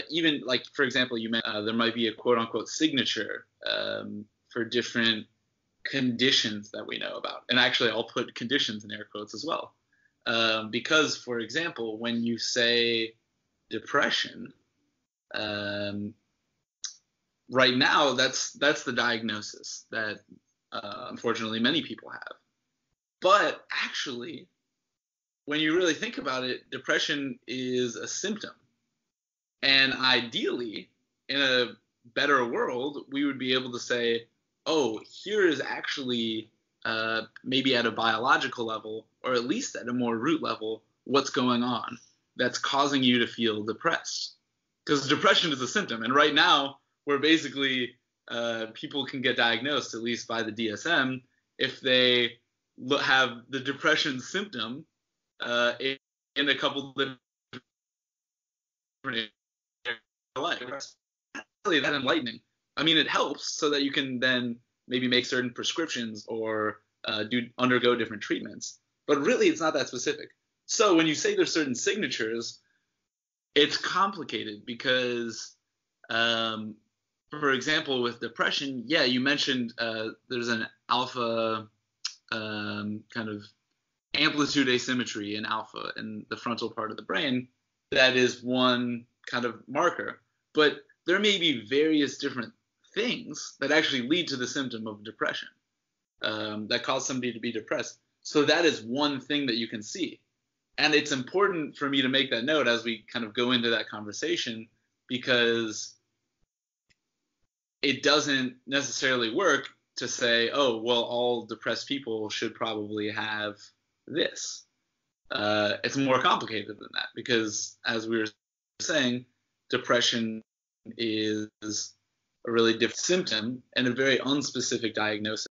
Even like, for example, you mentioned there might be a quote unquote signature for different conditions that we know about. And actually, I'll put conditions in air quotes as well. Because, for example, when you say depression, right now, that's the diagnosis that unfortunately many people have. But actually, when you really think about it, depression is a symptom. And ideally, in a better world, we would be able to say, oh, here is actually maybe at a biological level, or at least at a more root level, what's going on that's causing you to feel depressed. Because depression is a symptom. And right now, we're basically, people can get diagnosed, at least by the DSM, if they have the depression symptom in a couple of different life. It's really that enlightening. I mean, it helps so that you can then maybe make certain prescriptions or undergo different treatments. But really, it's not that specific. So when you say there's certain signatures, it's complicated because, for example, with depression, yeah, you mentioned there's an alpha kind of amplitude asymmetry in alpha in the frontal part of the brain. That is one kind of marker. But there may be various different things that actually lead to the symptom of depression that cause somebody to be depressed. So that is one thing that you can see. And it's important for me to make that note as we kind of go into that conversation, because it doesn't necessarily work to say, oh, well, all depressed people should probably have this. It's more complicated than that, because as we were saying, depression is a really different symptom and a very unspecific diagnosis.